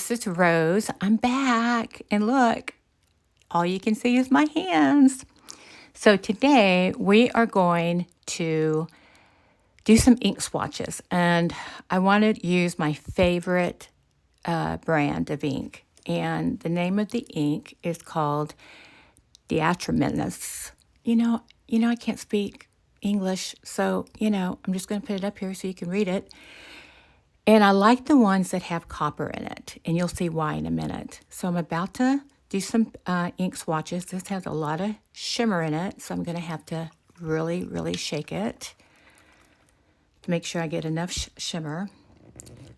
this is Rose. I'm back, and look, all you can see is my hands. So today we are going to do some ink swatches, and I wanted to use my favorite brand of ink, and the name of the ink is called Diatramenous. You know, I can't speak English, so I'm just going to put it up here so you can read it. And I like the ones that have copper in it, and you'll see why in a minute. So I'm about to do some ink swatches. This has a lot of shimmer in it, so I'm going to have to really, really shake it to make sure I get enough shimmer.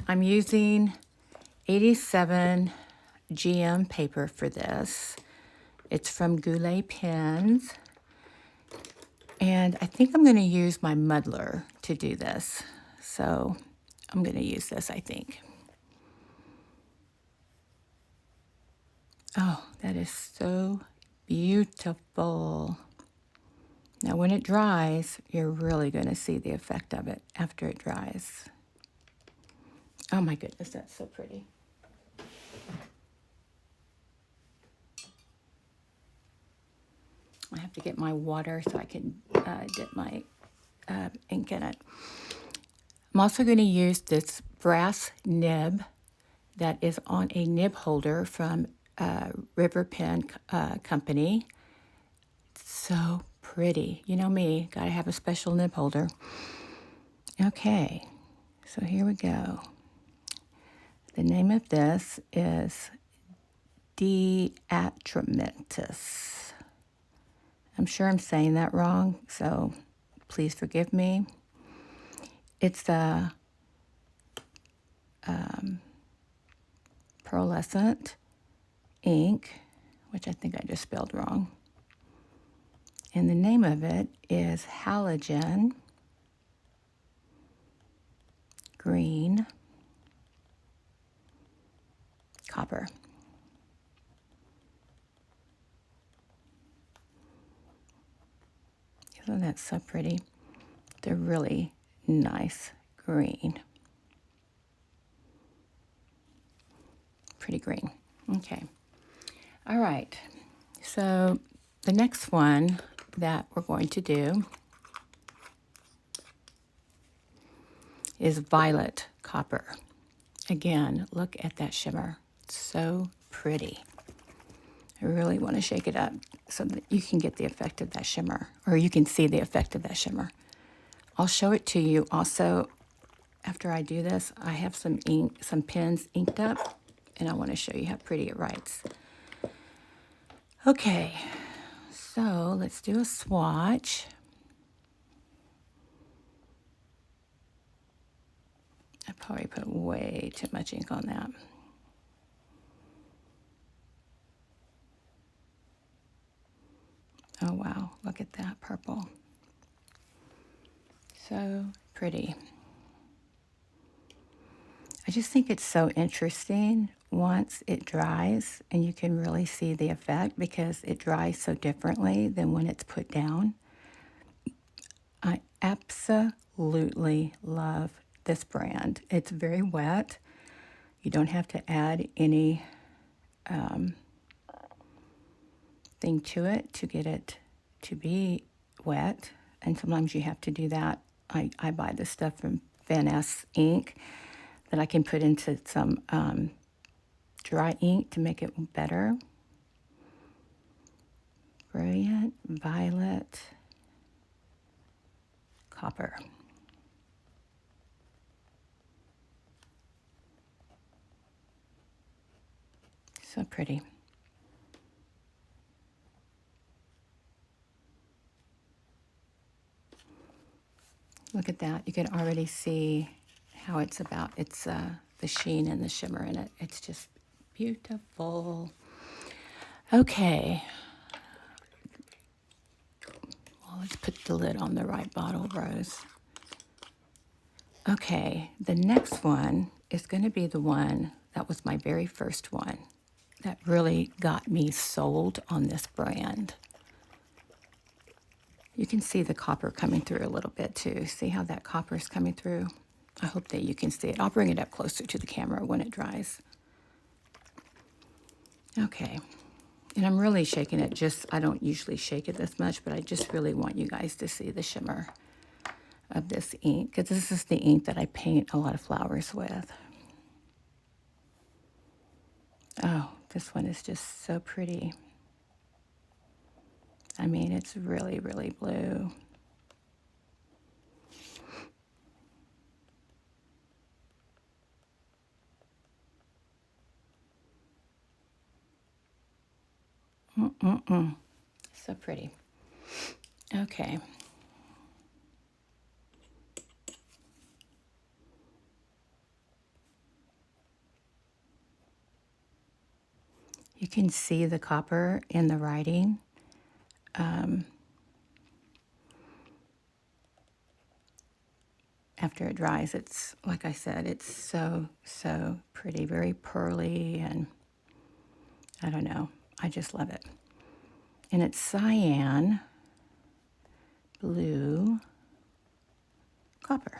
I'm using 87 GM paper for this. It's from Goulet Pens. And I think I'm going to use my muddler to do this. So I'm going to use this, I think. Oh, that is so beautiful. Now, when it dries, you're really going to see the effect of it after it dries. Oh my goodness, that's so pretty. I have to get my water so I can dip my ink in it. I'm also going to use this brass nib that is on a nib holder from River Pen Company. It's so pretty. You know me, got to have a special nib holder. Okay, so here we go. The name of this is Diatramenous. I'm sure I'm saying that wrong, so please forgive me. It's a pearlescent ink, which I think I just spelled wrong. And the name of it is Halogen Green Copper. Isn't that so pretty? They're really nice green. Pretty green. Okay. All right. So the next one that we're going to do is violet copper. Again, look at that shimmer. It's so pretty. I really want to shake it up so that you can get the effect of that shimmer, or you can see the effect of that shimmer. I'll show it to you also after I do this. I have some ink, some pens inked up, and I want to show you how pretty it writes. Okay, so let's do a swatch. I probably put way too much ink on that. Oh wow, look at that purple. So pretty. I just think it's so interesting once it dries, and you can really see the effect because it dries so differently than when it's put down. I absolutely love this brand. It's very wet. You don't have to add any thing to it to get it to be wet, and sometimes you have to do that. I buy this stuff from Van S ink that I can put into some dry ink to make it better. Brilliant violet copper. So pretty. Look at that. You can already see how it's the sheen and the shimmer in it. It's just beautiful. Okay. Well, let's put the lid on the right bottle, Rose. Okay, the next one is going to be the one that was my very first one that really got me sold on this brand. You can see the copper coming through a little bit too. See how that copper is coming through? I hope that you can see it. I'll bring it up closer to the camera when it dries. Okay. And I'm really shaking it I don't usually shake it this much, but I just really want you guys to see the shimmer of this ink, because this is the ink that I paint a lot of flowers with. Oh, this one is just so pretty. I mean, it's really, really blue. So pretty. Okay. You can see the copper in the writing. After it dries, it's, like I said, it's so, so pretty, very pearly, and I don't know, I just love it. And it's cyan, blue, copper.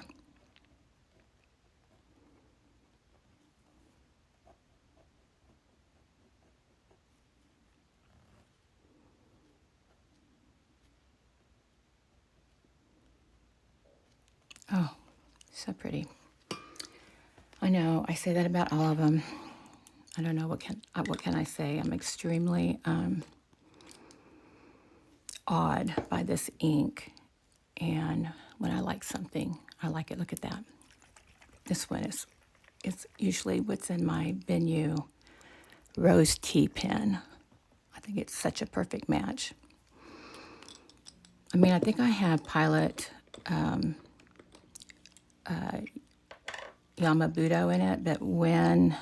Oh, so pretty. I know, I say that about all of them. I don't know, what can I say? I'm extremely awed by this ink. And when I like something, I like it. Look at that. This one it's usually what's in my Venue Rose Tea pen. I think it's such a perfect match. I mean, I think I have Pilot Yamabudo in it, but when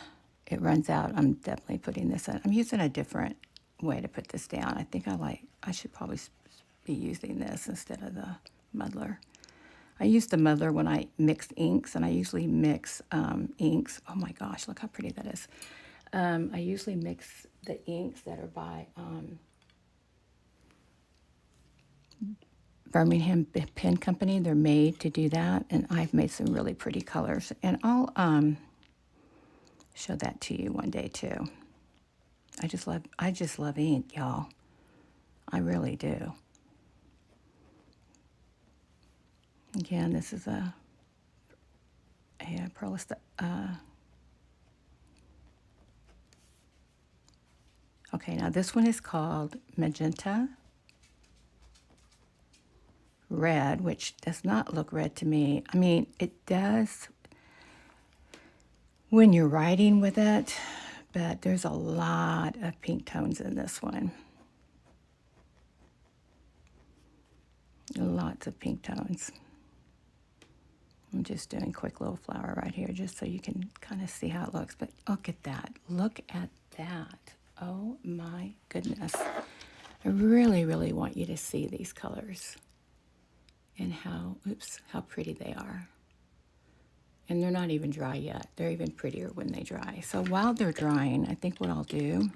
it runs out, I'm definitely putting this in. I'm using a different way to put this down. I think I should probably be using this instead of the muddler. I use the muddler when I mix inks, and I usually mix inks. Oh my gosh, look how pretty that is. I usually mix the inks that are by Birmingham Pen Company. They're made to do that, and I've made some really pretty colors. And I'll show that to you one day too. I just love ink, y'all. I really do. Again, this is a Perlista. Okay, now this one is called Magenta Red, which does not look red to me. I mean, it does when you're writing with it, but there's a lot of pink tones in this one. Lots of pink tones. I'm just doing a quick little flower right here just so you can kind of see how it looks. But look at that. Look at that. Oh my goodness. I really, really want you to see these colors and how pretty they are. And they're not even dry yet. They're even prettier when they dry. So while they're drying, I think what I'll do,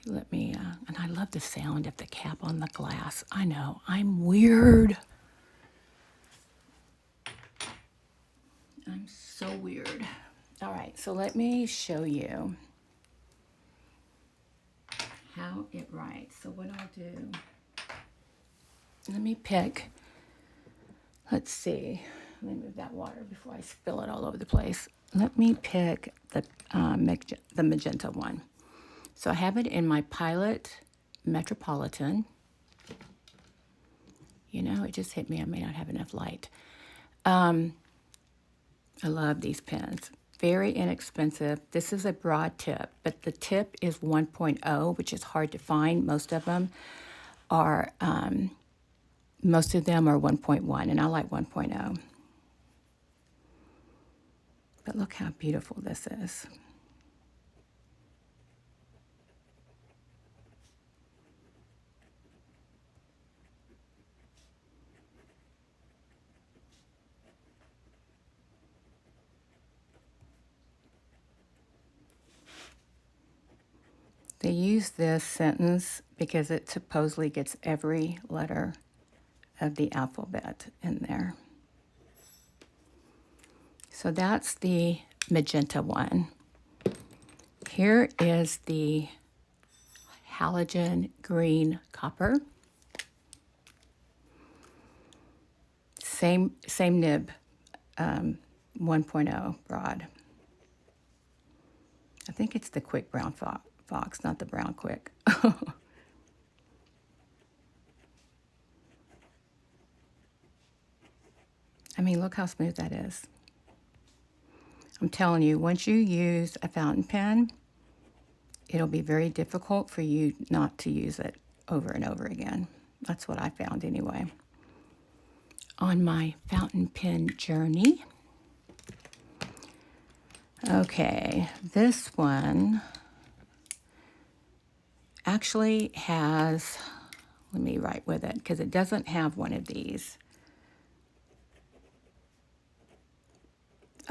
let me, and I love the sound of the cap on the glass. I know, I'm weird. I'm so weird. All right, so let me show you how it writes. So what I'll do, let me pick, let's see, let me move that water before I spill it all over the place. Let me pick the magenta one. So I have it in my Pilot Metropolitan. You know, it just hit me. I may not have enough light. I love these pens. Very inexpensive. This is a broad tip, but the tip is 1.0, which is hard to find. Most of them are 1.1, and I like 1.0. But look how beautiful this is. They use this sentence because it supposedly gets every letter of the alphabet in there. So that's the magenta one. here is the halogen green copper. Same nib, 1.0 broad. I think it's the quick brown fox, not the brown quick. I mean, look how smooth that is. I'm telling you, once you use a fountain pen, it'll be very difficult for you not to use it over and over again. That's what I found anyway. On my fountain pen journey. Okay, this one actually has, let me write with it because it doesn't have one of these.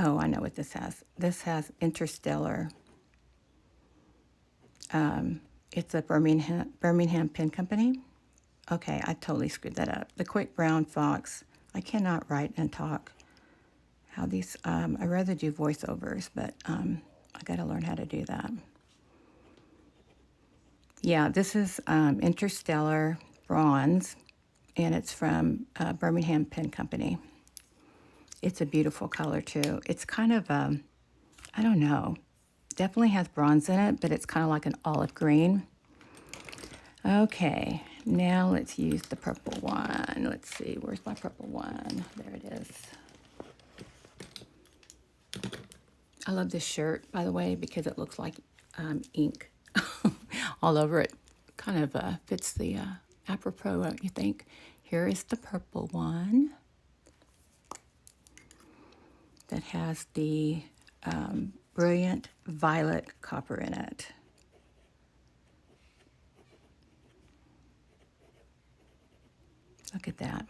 Oh, I know what this has. This has Interstellar. It's a Birmingham Pen Company. Okay, I totally screwed that up. The Quick Brown Fox. I cannot write and talk. How these, I rather do voiceovers, but I got to learn how to do that. Yeah, this is Interstellar Bronze, and it's from Birmingham Pen Company. It's a beautiful color, too. It's kind of, I don't know, definitely has bronze in it, but it's kind of like an olive green. Okay, now let's use the purple one. Let's see, where's my purple one? There it is. I love this shirt, by the way, because it looks like ink all over it. Kind of fits the apropos, don't you think? Here is the purple one that has the brilliant violet copper in it. Look at that.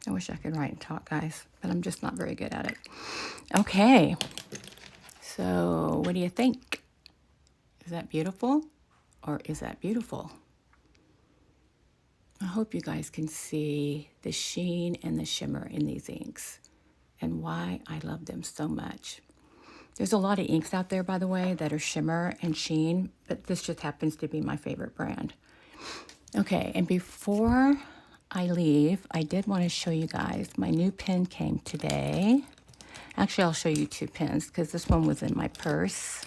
I wish I could write and talk, guys, but I'm just not very good at it. Okay, so what do you think? Is that beautiful or is that beautiful? I hope you guys can see the sheen and the shimmer in these inks and why I love them so much. There's a lot of inks out there, by the way, that are shimmer and sheen, but this just happens to be my favorite brand. Okay, and before I leave, I did want to show you guys my new pen came today. Actually, I'll show you two pens because this one was in my purse.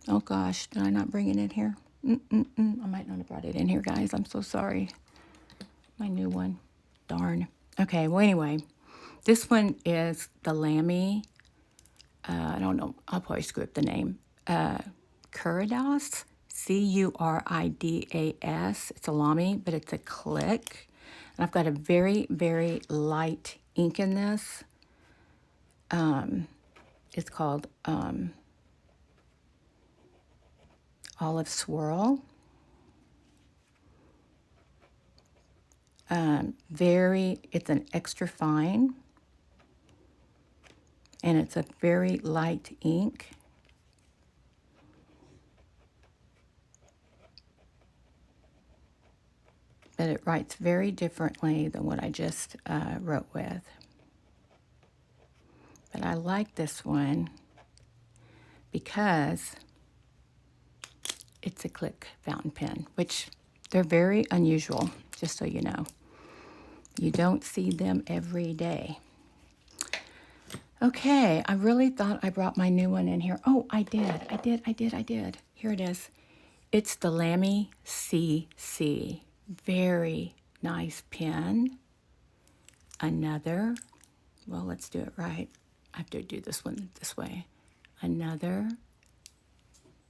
Oh gosh, did I not bring it in here? I might not have brought it in here, guys. I'm so sorry. My new one. Darn. Okay, well, anyway, this one is the Lamy, I don't know, I'll probably screw up the name, Curidas, Curidas. It's a Lamy, but it's a click. And I've got a very, very light ink in this. It's called Olive Swirl. It's an extra fine, and it's a very light ink. But it writes very differently than what I just wrote with. But I like this one because it's a click fountain pen, which they're very unusual, just so you know. You don't see them every day. Okay, I really thought I brought my new one in here. Oh, I did. Here it is. It's the Lamy CC. Very nice pen. Another, well, let's do it right. I have to do this one this way. Another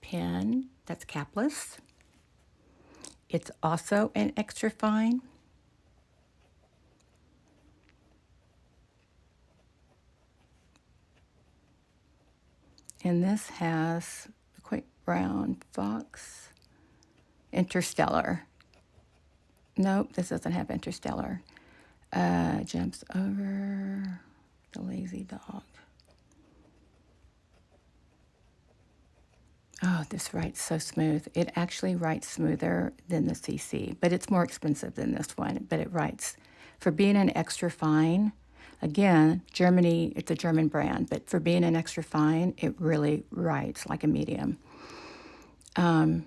pen that's capless. It's also an extra fine. And this has the Quick Brown Fox Interstellar. Nope, this doesn't have Interstellar. Jumps over The Lazy Dog. Oh, this writes so smooth. It actually writes smoother than the CC, but it's more expensive than this one. But it writes, for being an extra fine, again, Germany, it's a German brand, but for being an extra fine, it really writes like a medium. But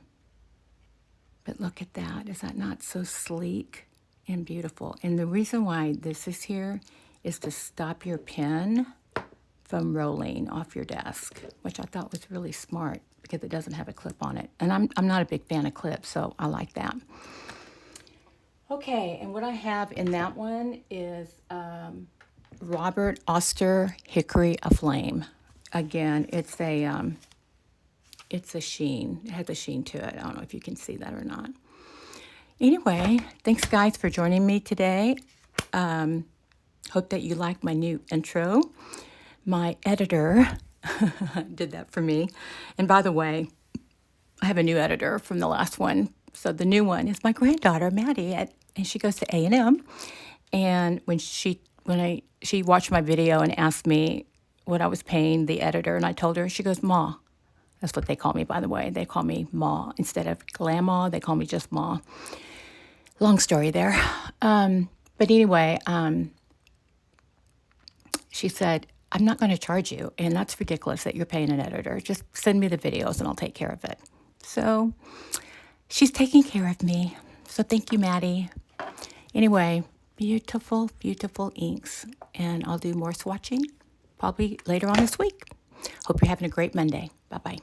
look at that. Is that not so sleek and beautiful? And the reason why this is here is to stop your pen from rolling off your desk, which I thought was really smart because it doesn't have a clip on it. And I'm not a big fan of clips, so I like that. Okay, and what I have in that one is Robert Oster Hickory Aflame. Again, it's a sheen. It has a sheen to it. I don't know if you can see that or not. Anyway, thanks guys for joining me today. Hope that you liked my new intro. My editor did that for me. And by the way, I have a new editor from the last one. So the new one is my granddaughter, Maddie, and she goes to A&M. And when she watched my video and asked me what I was paying the editor, and I told her, she goes, Ma. That's what they call me, by the way. They call me Ma. Instead of Grandma, they call me just Ma. Long story there. But anyway, she said, I'm not going to charge you, and that's ridiculous that you're paying an editor. Just send me the videos, and I'll take care of it. So she's taking care of me. So thank you, Maddie. Anyway, beautiful, beautiful inks, and I'll do more swatching probably later on this week. Hope you're having a great Monday. Bye-bye.